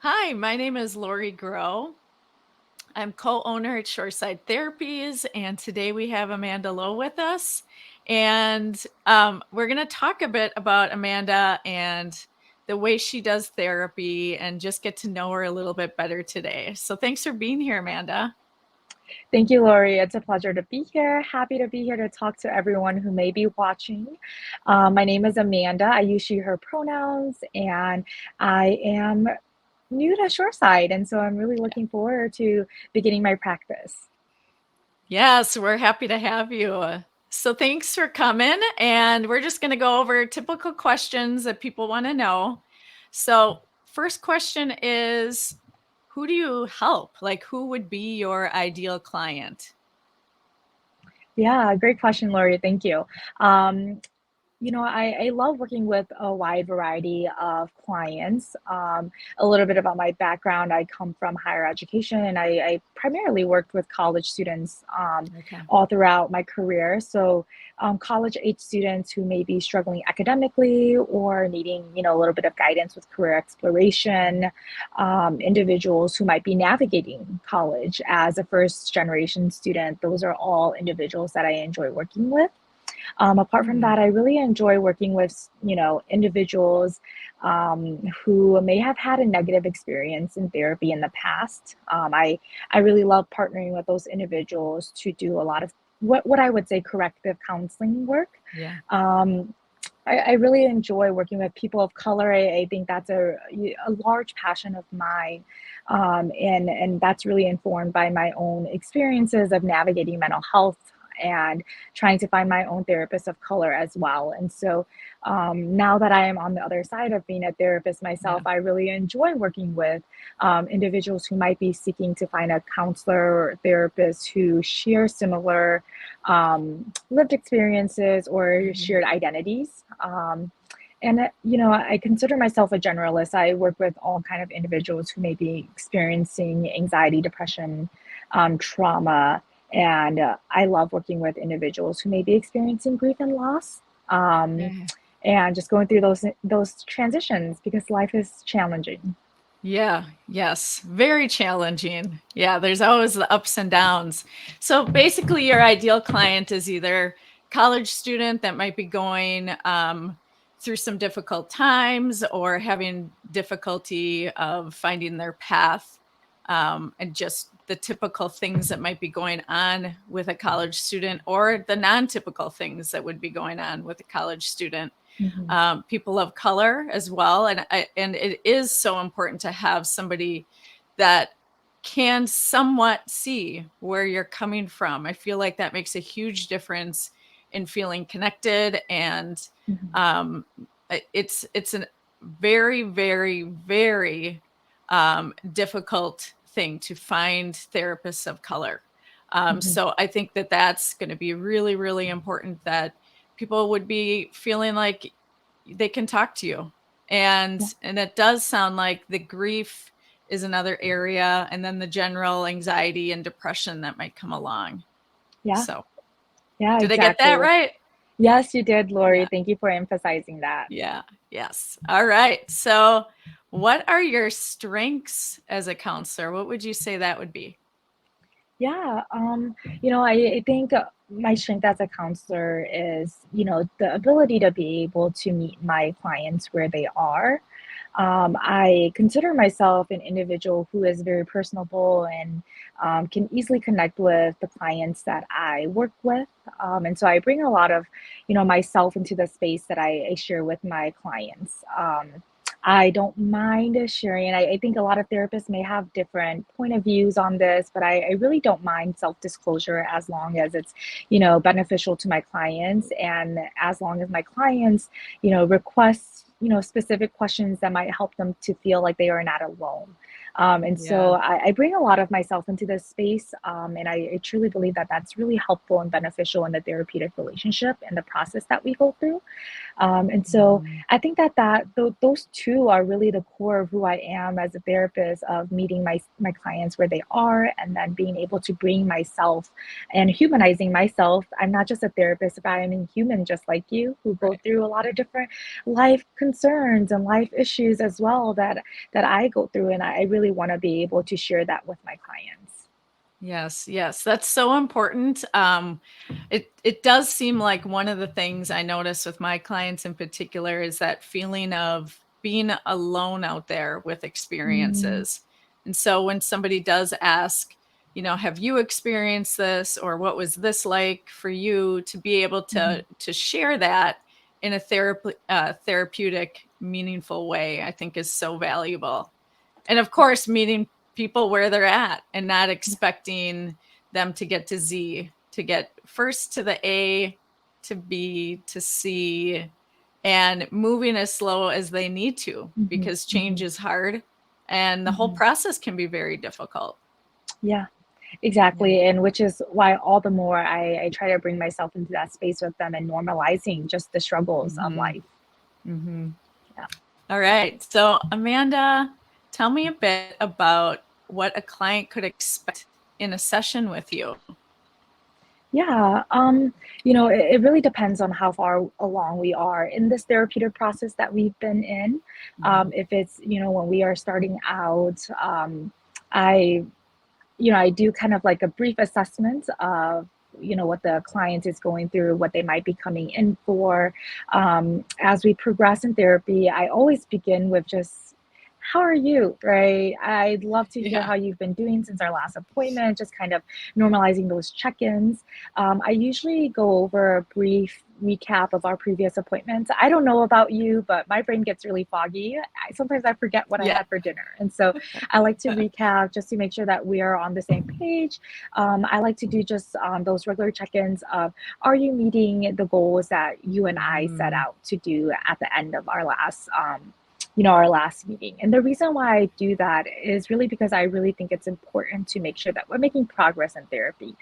Hi, my name is Lori Grow. I'm co-owner at Shoreside Therapies, and today we have Amanda Lowe with us. And we're going to talk a bit about Amanda and the way she does therapy and just get to know her a little bit better today. So thanks for being here, Amanda. Thank you, Lori. It's a pleasure to be here. Happy to be here to talk to everyone who may be watching. My name is Amanda. I use she, her pronouns, and I am new to Shoreside. And so I'm really looking forward to beginning my practice. Yes, we're happy to have you. So thanks for coming. And we're just going to go over typical questions that people want to know. So, first question is, who do you help? Like, who would be your ideal client? Yeah, great question, Lori. Thank you. Um, I love working with a wide variety of clients. A little bit about my background, I come from higher education and I primarily worked with college students Okay. all throughout my career. So college age students who may be struggling academically or needing, a little bit of guidance with career exploration, individuals who might be navigating college as a first generation student. Those are all individuals that I enjoy working with. Apart from Mhm. that, I really enjoy working with, individuals who may have had a negative experience in therapy in the past. I really love partnering with those individuals to do a lot of what I would say corrective counseling work. Yeah. Um, I really enjoy working with people of color. I think that's a large passion of mine. And that's really informed by my own experiences of navigating mental health and trying to find my own therapist of color as well. And so now that I am on the other side of being a therapist myself, Yeah. I really enjoy working with individuals who might be seeking to find a counselor or therapist who share similar lived experiences or Mhm. shared identities. I consider myself a generalist. I work with all kind of individuals who may be experiencing anxiety, depression, trauma, and I love working with individuals who may be experiencing grief and loss, um, Yeah. and just going through those transitions because life is challenging. Yeah, yes, very challenging. Yeah, there's always the ups and downs. So basically, your ideal client is either college student that might be going through some difficult times or having difficulty of finding their path, and just the typical things that might be going on with a college student or the non-typical things that would be going on with a college student. Mhm. People of color as well, and it is so important to have somebody that can somewhat see where you're coming from. I feel like that makes a huge difference in feeling connected, and Mhm. um, it's a very, very, very difficult thing to find therapists of color. Mhm. So I think that that's going to be really, really important that people would be feeling like they can talk to you. Yeah. And it does sound like the grief is another area, and then the general anxiety and depression that might come along. Yeah. So, Yeah. did I get that Exactly. right? Yes, you did, Lori. Yeah. Thank you for emphasizing that. Yeah. Yes. All right. So, what are your strengths as a counselor? What would you say that would be? Yeah, I think my strength as a counselor is, the ability to be able to meet my clients where they are. I consider myself an individual who is very personable and can easily connect with the clients that I work with. And so I bring a lot of, myself into the space that I share with my clients. I don't mind sharing. And I think a lot of therapists may have different point of views on this, but I really don't mind self-disclosure as long as it's, beneficial to my clients. And as long as my clients, request, specific questions that might help them to feel like they are not alone. And so Yeah. I bring a lot of myself into this space. And I truly believe that that's really helpful and beneficial in the therapeutic relationship and the process that we go through. And so Mhm. I think those two are really the core of who I am as a therapist, of meeting my clients where they are, and then being able to bring myself and humanizing myself. I'm not just a therapist, but I'm a human just like you, who go Right. through a lot of different life concerns and life issues as well, that I go through, and I really want to be able to share that with my clients. Yes, yes, that's so important. It does seem like one of the things I notice with my clients in particular is that feeling of being alone out there with Mm, experiences. And so when somebody does ask, have you experienced this, or what was this like for you, to be able mhm, to share that in a therapeutic, meaningful way, I think is so valuable. And of course, meeting people where they're at and not yeah, expecting them to get to Z, to get first to the A, to B, to C, and moving as slow as they need to, mhm, because change mhm, is hard and the whole mhm. process can be very difficult. Yeah, Yeah. exactly. And which is why all the more I try to bring myself into that space with them and normalizing just the struggles of Mhm. life. Mhm. Yeah. All right. So, Amanda, tell me a bit about what a client could expect in a session with you. Yeah, it really depends on how far along we are in this therapeutic process that we've been in. Mhm. If it's, when we are starting out, I, I do kind of like a brief assessment of, what the client is going through, what they might be coming in for. As we progress in therapy, I always begin with just, how are you? Right? I'd love to hear Yeah. how you've been doing since our last appointment, just kind of normalizing those check ins. I usually go over a brief recap of our previous appointments. I don't know about you, but my brain gets really foggy. Sometimes I forget what I Yeah. had for dinner. And so I like to recap just to make sure that we are on the same page. I like to do just those regular check ins of, are you meeting the goals that you and I set Mhm. out to do at the end of our last meeting. And the reason why I do that is really because I really think it's important to make sure that we're making progress in therapy.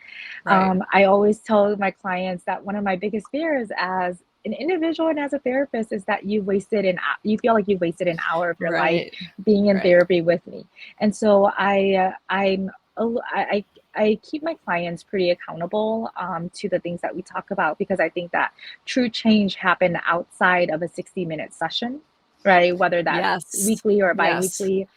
Right. I always tell my clients that one of my biggest fears as an individual and as a therapist is that you feel like you've wasted an hour of your life Right. being in Right. therapy with me. And so I keep my clients pretty accountable to the things that we talk about, because I think that true change happen outside of a 60-minute session, right? Whether that's Yes. weekly or Yes. biweekly.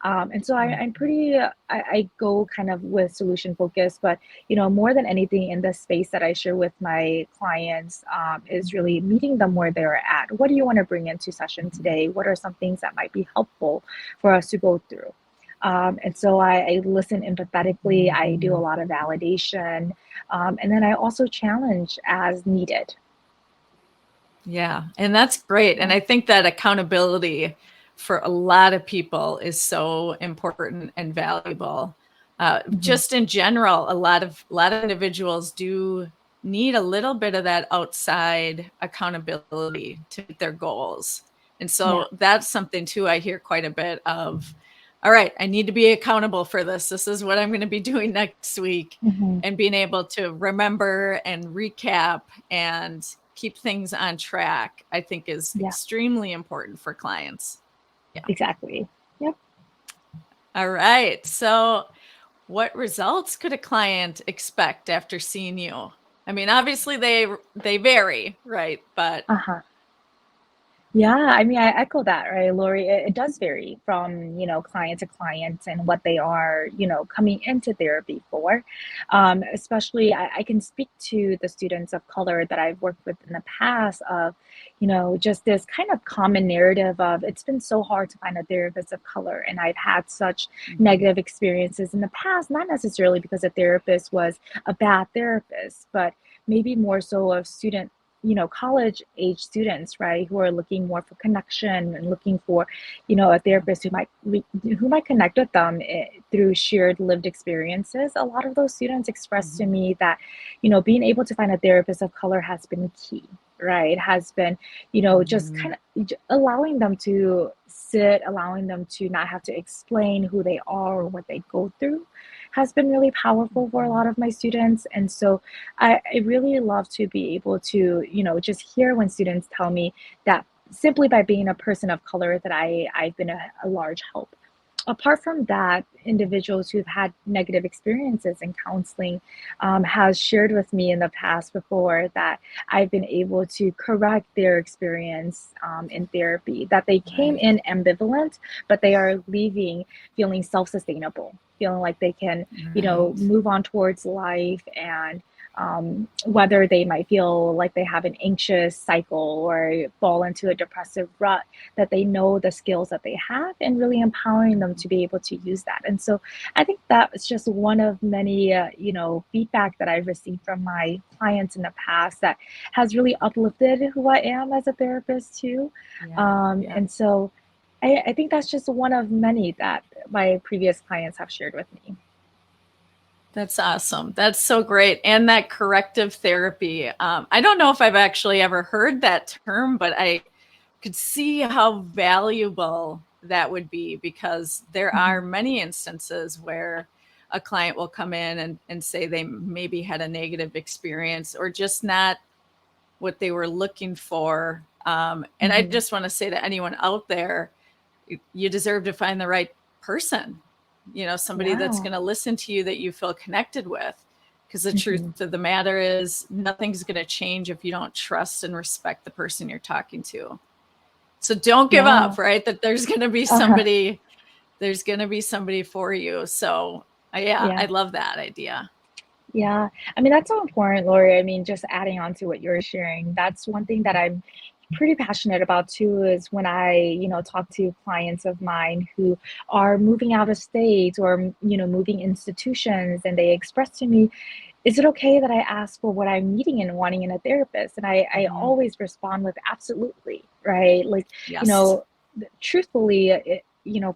And so Mm. I'm pretty, I go kind of with solution focused, but more than anything in the space that I share with my clients is really meeting them where they're at. What do you want to bring into session Mhm. today? What are some things that might be helpful for us to go through? And so I listen empathetically, I do a Mhm. lot of validation, and then I also challenge as needed. Yeah, and that's great, and Yeah. I think that accountability for a lot of people is so important and valuable. Hmm. Just in general, a lot of individuals do need a little bit of that outside accountability to meet their goals, and Yeah. so that's something too I hear quite a bit of. All right, I need to be accountable for this. This is what I'm going to be doing next week, Hmm. and being able to remember and recap and keep things on track, I think is Yeah. extremely important for clients. Yeah. Exactly. Yep. All right. So, what results could a client expect after seeing you? I mean, obviously they vary, right? But Uh huh. Yeah, I mean, I echo that, right, Lori? It does vary from, client to client and what they are, coming into therapy for. Especially, I can speak to the students of color that I've worked with in the past of, just this kind of common narrative of, it's been so hard to find a therapist of color. And I've had such Mhm. negative experiences in the past, not necessarily because a therapist was a bad therapist, but maybe more so of college age students, right, who are looking more for connection and looking for, a Yeah. therapist who might connect with them through shared lived experiences. A lot of those students expressed to Mhm. me that, being able to find a therapist of color has been key. right, has been, just Mhm. kind of allowing them to sit, allowing them to not have to explain who they are or what they go through has been really powerful for a Mhm. lot of my students. And so I really love to be able to, just hear when students tell me that simply by being a person of color that I've been a large help. Apart from that, individuals who've had negative experiences in counseling has shared with me in the past before that I've been able to correct their experience in therapy, that they came Right. in ambivalent, but they are leaving feeling self-sustainable, feeling like they can, Right. move on towards life, and whether they might feel like they have an anxious cycle or fall into a depressive rut, that they know the skills that they have and really empowering them to be able to use that. And so I think that was just one of many, feedback that I've received from my clients in the past that has really uplifted who I am as a therapist too. Yeah. Yeah. And so I think that's just one of many that my previous clients have shared with me. That's awesome. That's so great. And that corrective therapy. I don't know if I've actually ever heard that term, but I could see how valuable that would be, because there are Mhm. many instances where a client will come in and say they maybe had a negative experience or just not what they were looking for. And I Mhm. just want to say to anyone out there, you deserve to find the right person, somebody that's Yeah. going to listen to you, that you feel connected with. Because the truth Mhm. of the matter is, nothing's going to change if you don't trust and respect the person you're talking to. So don't give Yeah. up, right? That Uh-huh. there's going to be somebody for you. So yeah, I Yeah. love that idea. Yeah. I mean, that's so important, Lori. I mean, just adding on to what you're sharing, that's one thing that I'm pretty passionate about too, is when I, talk to clients of mine who are moving out of state or, moving institutions, and they express to me, is it okay that I ask for what I'm needing and wanting in a therapist? And I Mhm. always respond with absolutely, right? Like, you Yes. know, truthfully,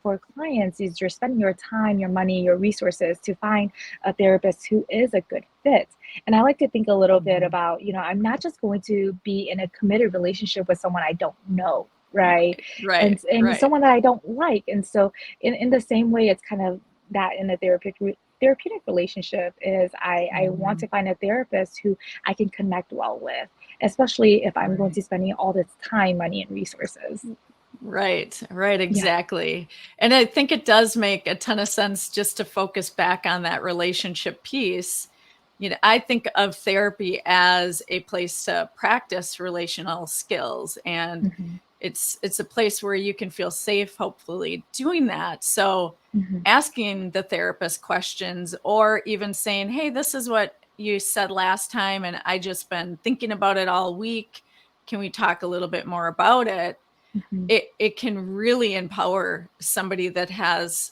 for clients, is you're spending your time, your money, your resources to find a therapist who is a good fit. And I like to think a little bit Mhm. about, I'm not just going to be in a committed relationship with someone I don't know, right? Right. And Right. and Right. someone that I don't like. And so in the same way, it's kind of that in a therapeutic relationship is I want Mhm. to find a therapist who I can connect well with, especially if I'm going Right. to spending all this time, money, and resources. Right, right, Yeah. exactly. And I think it does make a ton of sense just to focus back on that relationship piece. I think of therapy as a place to practice relational skills, and Hmm. it's a place where you can feel safe, hopefully, doing that. So Hmm. asking the therapist questions, or even saying, "Hey, this is what you said last time and I just been thinking about it all week. Can we talk a little bit more about it?" Hmm. It can really empower somebody that has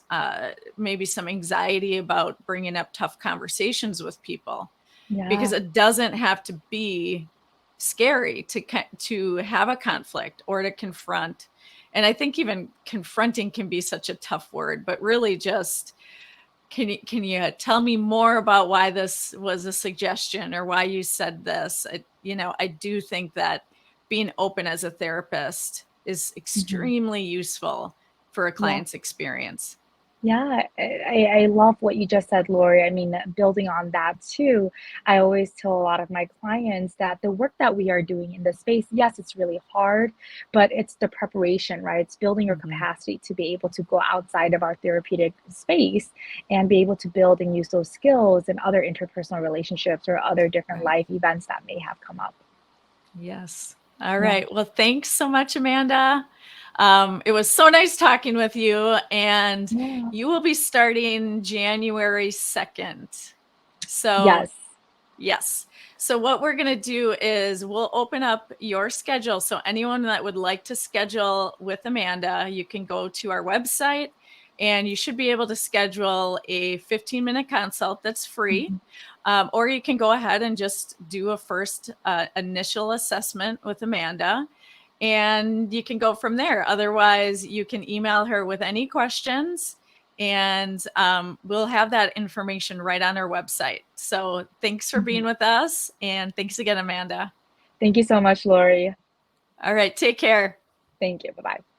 maybe some anxiety about bringing up tough conversations with people, because Yeah. it doesn't have to be scary to have a conflict or to confront. And I think even confronting can be such a tough word, but really just, can you tell me more about why this was a suggestion or why you said this? I do think that being open as a therapist is Hmm. extremely useful for a Yeah. client's experience. Yeah, I love what you just said, Lori. I mean, building on that too, I always tell a lot of my clients that the work that we are doing in this space, yes, it's really hard, but it's the preparation, right? It's building your Mhm. capacity to be able to go outside of our therapeutic space and be able to build and use those skills in other interpersonal relationships or other different Right. life events that may have come up. Yes. All Yeah. right. Well, thanks so much, Amanda. It was so nice talking with you, and Yeah. you will be starting January 2nd. So, Yes. yes. So, what we're going to do is we'll open up your schedule. So, anyone that would like to schedule with Amanda, you can go to our website and you should be able to schedule a 15-minute consult that's free. Mhm. Or you can go ahead and just do a first initial assessment with Amanda, and you can go from there. Otherwise, you can email her with any questions, and we'll have that information right on our website. So thanks for being Mhm. with us. And thanks again, Amanda. Thank you so much, Lori. All right, take care. Thank you. Bye bye.